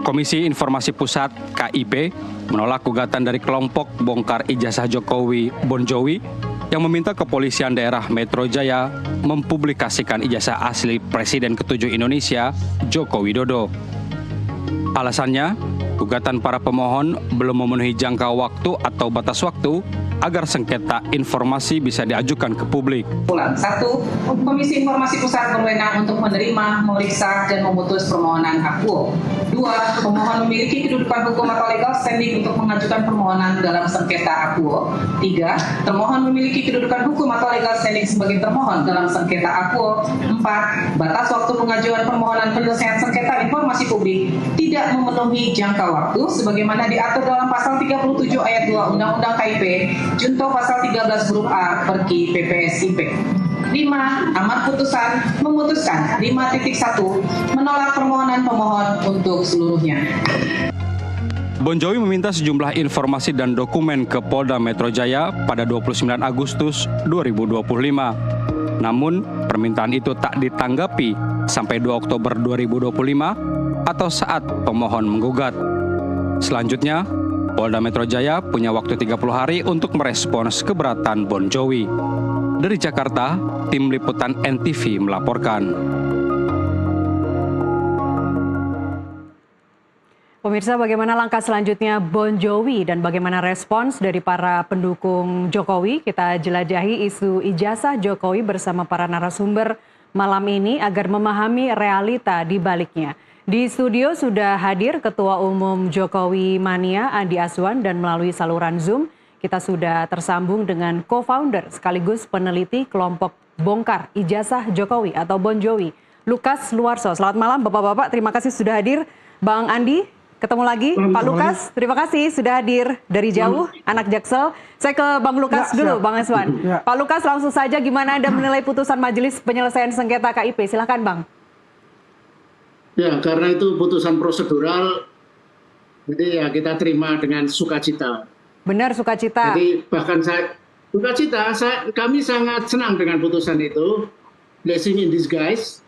Komisi Informasi Pusat (KIP) menolak gugatan dari kelompok bongkar ijazah Jokowi Bonjowi yang meminta kepolisian daerah Metro Jaya mempublikasikan ijazah asli Presiden ke-7 Indonesia, Joko Widodo. Alasannya, gugatan para pemohon belum memenuhi jangka waktu atau batas waktu agar sengketa informasi bisa diajukan ke publik. 1. Komisi Informasi Pusat berwenang untuk menerima, memeriksa, dan memutus permohonan akuo. 2. Pemohon memiliki kedudukan hukum atau legal standing untuk mengajukan permohonan dalam sengketa akuo. 3. Termohon memiliki kedudukan hukum atau legal standing sebagai termohon dalam sengketa akuo. 4. Batas waktu pengajuan permohonan penyelesaian sengketa informasi publik tidak memenuhi jangka waktu sebagaimana diatur dalam pasal 37 ayat 2 Undang-Undang KIP Junto pasal 13 huruf A Perki PPSIP. 5. Amar putusan memutuskan 5.1 menolak permohonan pemohon untuk seluruhnya. Bonjowi meminta sejumlah informasi dan dokumen ke Polda Metro Jaya pada 29 Agustus 2025. Namun, permintaan itu tak ditanggapi sampai 2 Oktober 2025 atau saat pemohon menggugat. Selanjutnya, Polda Metro Jaya punya waktu 30 hari untuk merespons keberatan Bonjowi. Dari Jakarta, tim liputan NTV melaporkan. Pemirsa, bagaimana langkah selanjutnya Bonjowi dan bagaimana respons dari para pendukung Jokowi? Kita jelajahi isu ijazah Jokowi bersama para narasumber malam ini agar memahami realita di baliknya. Di studio sudah hadir Ketua Umum Jokowi Mania Andi Azwan dan melalui saluran Zoom kita sudah tersambung dengan co-founder sekaligus peneliti kelompok bongkar ijazah Jokowi atau Bonjowi, Lukas Luarso. Selamat malam Bapak-bapak, terima kasih sudah hadir. Bang Andi, ketemu lagi. Pak Lukas, terima kasih sudah hadir dari jauh, anak Jaksel. Saya ke Bang Lukas dulu, Bang Azwan. Pak Lukas, langsung saja gimana Anda menilai putusan Majelis Penyelesaian Sengketa KIP? Silahkan Bang. Ya, karena itu putusan prosedural, jadi ya kita terima dengan sukacita. Benar, sukacita. Jadi bahkan kami sangat senang dengan putusan itu, blessing in disguise.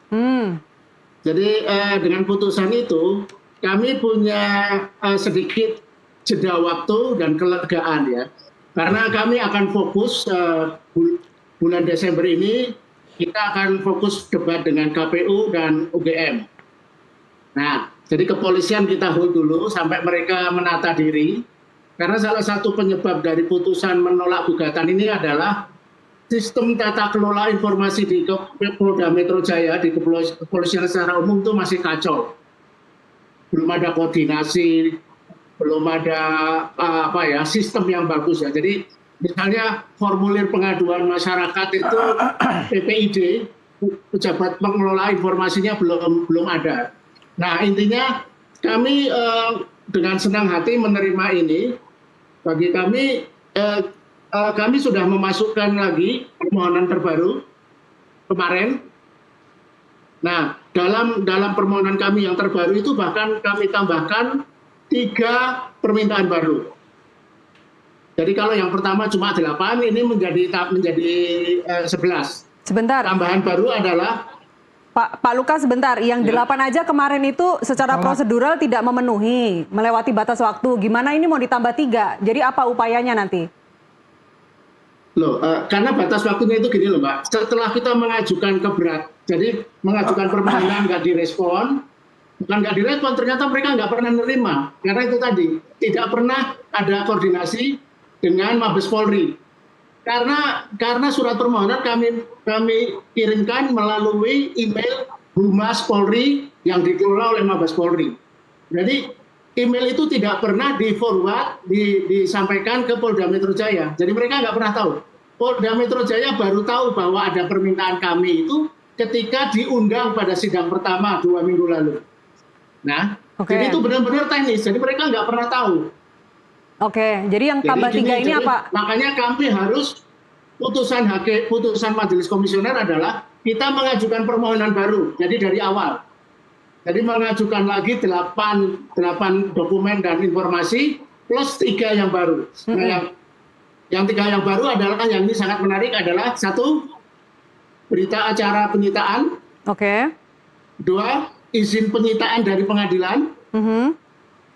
Jadi dengan putusan itu, kami punya sedikit jeda waktu dan kelegaan ya. Karena kami akan fokus bulan Desember ini, kita akan fokus debat dengan KPU dan UGM. Nah, jadi kepolisian kita hold dulu sampai mereka menata diri. Karena salah satu penyebab dari putusan menolak gugatan ini adalah sistem tata kelola informasi di Polda Metro Jaya, di kepolisian secara umum itu masih kacau. Belum ada koordinasi, belum ada sistem yang bagus ya. Jadi misalnya formulir pengaduan masyarakat itu PPID, pejabat pengelola informasinya belum ada. Nah, intinya kami dengan senang hati menerima ini. Bagi kami, kami sudah memasukkan lagi permohonan terbaru kemarin. Nah, dalam permohonan kami yang terbaru itu bahkan kami tambahkan 3 permintaan baru. Jadi kalau yang pertama cuma 8, ini menjadi 11. Sebentar. Tambahan baru adalah Pak Lukas, sebentar. Yang 8 aja kemarin itu secara prosedural tidak memenuhi, melewati batas waktu. Gimana ini mau ditambah 3? Jadi apa upayanya nanti? Loh, karena batas waktunya itu gini loh Mbak. Setelah kita mengajukan jadi mengajukan permohonan nggak direspon, bukan nggak direspon, ternyata mereka nggak pernah menerima. Karena itu tadi, tidak pernah ada koordinasi dengan Mabes Polri. Karena surat permohonan kami kirimkan melalui email Humas Polri yang dikelola oleh Mabes Polri. Jadi email itu tidak pernah di-forward, disampaikan ke Polda Metro Jaya. Jadi mereka nggak pernah tahu. Polda Metro Jaya baru tahu bahwa ada permintaan kami itu ketika diundang pada sidang pertama 2 minggu lalu. Nah, jadi itu benar-benar teknis. Jadi mereka nggak pernah tahu. Oke, jadi yang tambah 3 ini apa? Makanya kami harus putusan Majelis Komisioner adalah kita mengajukan permohonan baru. Jadi dari awal. Jadi mengajukan lagi 8 dokumen dan informasi plus 3 yang baru. Nah, yang 3 yang baru adalah yang ini sangat menarik adalah 1, berita acara penyitaan. 2, izin penyitaan dari pengadilan.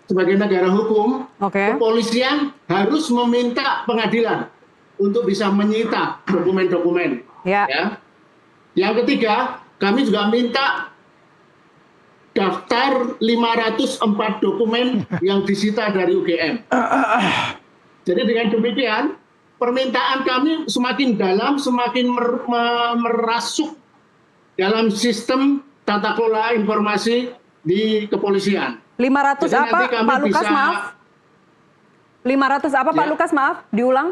sebagai negara hukum, Oke. kepolisian harus meminta pengadilan untuk bisa menyita dokumen-dokumen. Ya. Ya. Yang ketiga, kami juga minta daftar 504 dokumen yang disita dari UGM. Jadi dengan demikian, permintaan kami semakin dalam, semakin merasuk dalam sistem tata kelola informasi di kepolisian. 500 Jadi apa nanti kami Pak Lukas, bisa- maaf? 500 apa Pak Ya. Lukas, maaf? Diulang.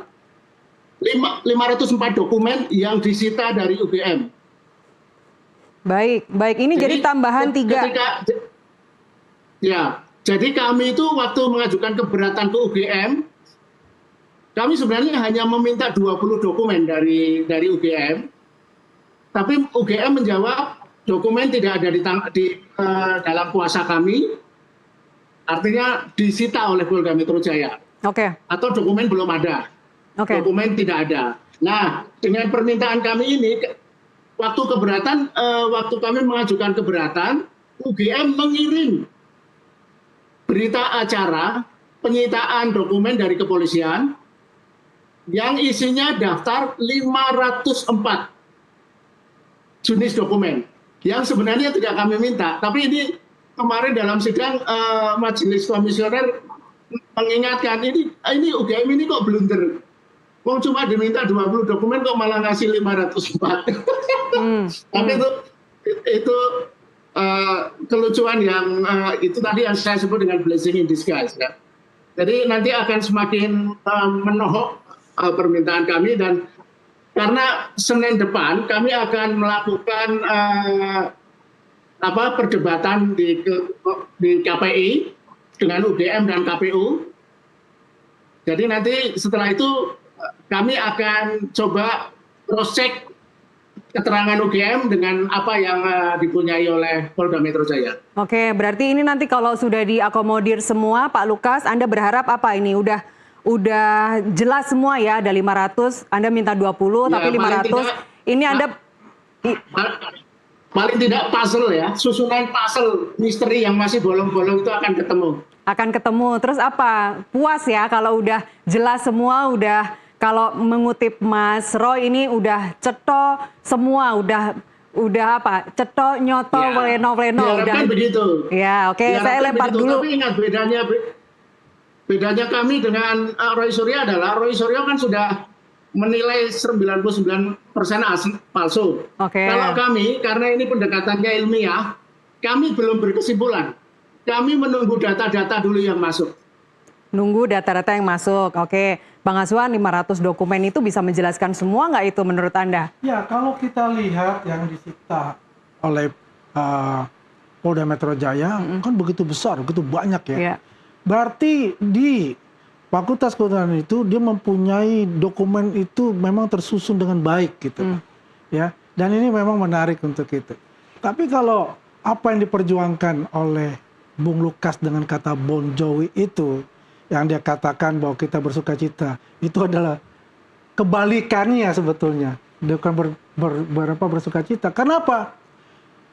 504 dokumen yang disita dari UGM. Baik, baik. Ini jadi tambahan 3. Jadi kami itu waktu mengajukan keberatan ke UGM, kami sebenarnya hanya meminta 20 dokumen dari UGM, tapi UGM menjawab dokumen tidak ada di dalam kuasa kami, artinya disita oleh Polda Metro Jaya, Oke. atau dokumen belum ada, Oke. dokumen tidak ada. Nah, dengan permintaan kami ini, waktu kami mengajukan keberatan, UGM mengirim berita acara penyitaan dokumen dari kepolisian yang isinya daftar 504 jenis dokumen yang sebenarnya tidak kami minta, tapi ini kemarin dalam sidang majelis komisioner mengingatkan ini UGM ini kok blunder. Wong cuma diminta 20 dokumen kok malah ngasih 504. Tapi itu kelucuan yang itu tadi yang saya sebut dengan blessing in disguise. Ya. Jadi nanti akan semakin menohok permintaan kami, dan karena Senin depan kami akan melakukan perdebatan di KPI dengan UGM dan KPU. Jadi nanti setelah itu kami akan coba cross check keterangan UGM dengan apa yang dipunyai oleh Polda Metro Jaya. Oke, berarti ini nanti kalau sudah diakomodir semua, Pak Lukas, Anda berharap apa ini? Udah jelas semua ya, ada 500, Anda minta 20, Ya, tapi 500. Ini Anda... Paling tidak puzzle ya, susunan puzzle misteri yang masih bolong-bolong itu akan ketemu. Akan ketemu. Terus apa? Puas ya kalau udah jelas semua, udah... Kalau mengutip Mas Roy ini udah ceto semua, udah apa? Ceto, nyoto, Ya, pleno, udah. Begitu. Ya, oke, saya lempar begitu. dulu. Tapi ingat bedanya kami dengan Roy Suryo adalah Roy Suryo kan sudah menilai 99% palsu. Oke. Kalau kami, karena ini pendekatannya ilmiah, kami belum berkesimpulan. Kami menunggu data-data dulu yang masuk. Nunggu data-data yang masuk. Oke, Bang Azwan, 500 dokumen itu bisa menjelaskan semua nggak itu menurut Anda? Ya, kalau kita lihat yang disita oleh Polda Metro Jaya kan begitu besar, begitu banyak ya. Iya. Berarti di Fakultas Kedokteran itu dia mempunyai dokumen itu memang tersusun dengan baik gitu. Ya. Dan ini memang menarik untuk itu. Tapi kalau apa yang diperjuangkan oleh Bung Lukas dengan kata Bon Jovi itu, yang dia katakan bahwa kita bersuka cita, itu adalah kebalikannya sebetulnya. Dia bukan bersuka cita. Kenapa?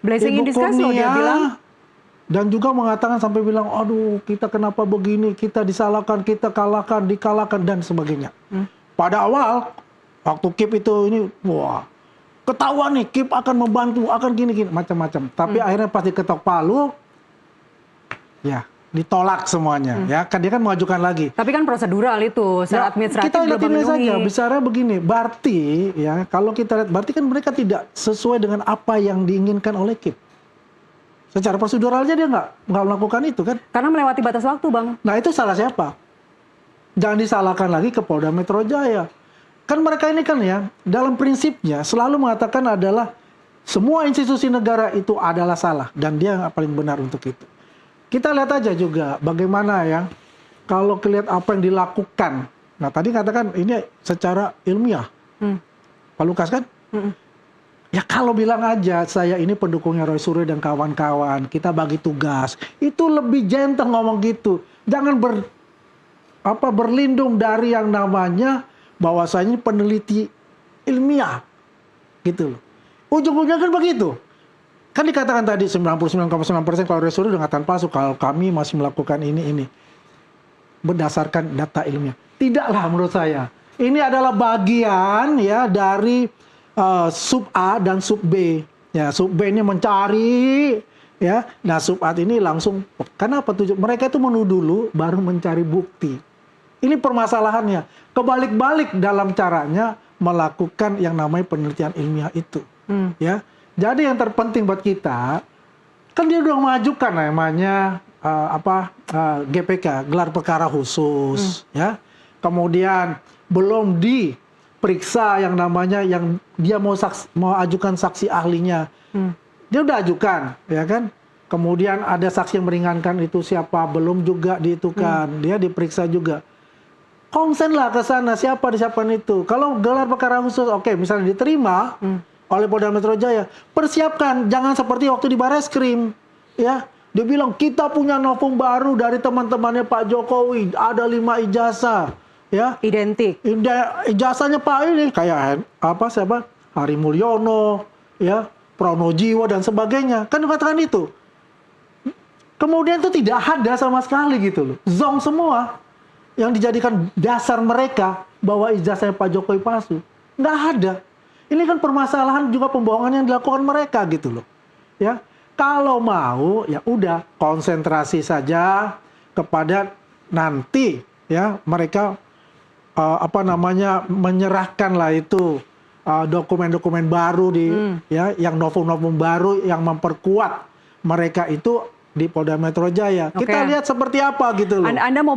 Blessing in Ibu disguise loh dia Kurnia bilang. dan juga mengatakan sampai bilang, aduh kita kenapa begini, kita disalahkan, kita kalahkan, dikalahkan dan sebagainya. Pada awal waktu KIP itu ini, wah ketahuan nih KIP akan membantu, akan gini-gini macam-macam. Tapi akhirnya pasti ketok palu, ya ditolak semuanya. Ya kan dia kan mengajukan lagi. Tapi kan prosedural itu, secara administratif kita lihat belum ini memenuhi. saja, bicara begini, berarti ya kalau kita lihat, berarti kan mereka tidak sesuai dengan apa yang diinginkan oleh KIP. Secara prosedural aja dia nggak melakukan itu kan. Karena melewati batas waktu, Bang. Nah itu salah siapa? Jangan disalahkan lagi ke Polda Metro Jaya. Kan mereka ini kan ya, dalam prinsipnya selalu mengatakan adalah semua institusi negara itu adalah salah. Dan dia yang paling benar untuk itu. Kita lihat aja juga bagaimana ya, kalau lihat apa yang dilakukan. Nah tadi katakan ini secara ilmiah. Pak Lukas kan? Ya kalau bilang aja saya ini pendukungnya Roy Suryo dan kawan-kawan, kita bagi tugas. Itu lebih gentle ngomong gitu. Jangan berlindung dari yang namanya bahwasanya peneliti ilmiah. Gitu loh. Ujung-ujungnya kan begitu. Kan dikatakan tadi 99,9% kalau restoran dengan palsu, kalau kami masih melakukan ini berdasarkan data ilmiah. Tidaklah menurut saya. Ini adalah bagian ya dari sub A dan sub B. Ya, sub B ini mencari ya. Nah, sub A ini langsung, kenapa tuh? Mereka itu menuduh dulu baru mencari bukti. Ini permasalahannya. Kebalik-balik dalam caranya melakukan yang namanya penelitian ilmiah itu. Ya. Jadi yang terpenting buat kita, kan dia udah mengajukan namanya GPK, gelar perkara khusus, ya. Kemudian belum diperiksa yang namanya yang dia mau ajukan saksi ahlinya. Dia udah ajukan, ya kan? Kemudian ada saksi yang meringankan itu siapa, belum juga diitukan. Dia diperiksa juga. Konsen lah ke sana siapa itu. Kalau gelar perkara khusus, oke, misalnya diterima oleh Polda Metro Jaya, persiapkan jangan seperti waktu di Bareskrim, ya. Dia bilang kita punya novum baru dari teman-temannya Pak Jokowi, ada 5 ijazah, ya. Identik. Ijazahnya Pak ini kayak siapa? Hari Mulyono, ya, Pronojiwo dan sebagainya. Kan dikatakan itu. Kemudian itu tidak ada sama sekali gitu loh. Zong semua yang dijadikan dasar mereka bahwa ijazahnya Pak Jokowi palsu. Nggak ada. Ini kan permasalahan juga pembohongan yang dilakukan mereka gitu loh. Ya. Kalau mau ya udah konsentrasi saja kepada nanti ya mereka menyerahkan lah itu dokumen-dokumen baru ya yang novum-novum baru yang memperkuat mereka itu di Polda Metro Jaya. Kita lihat seperti apa gitu loh. Anda mau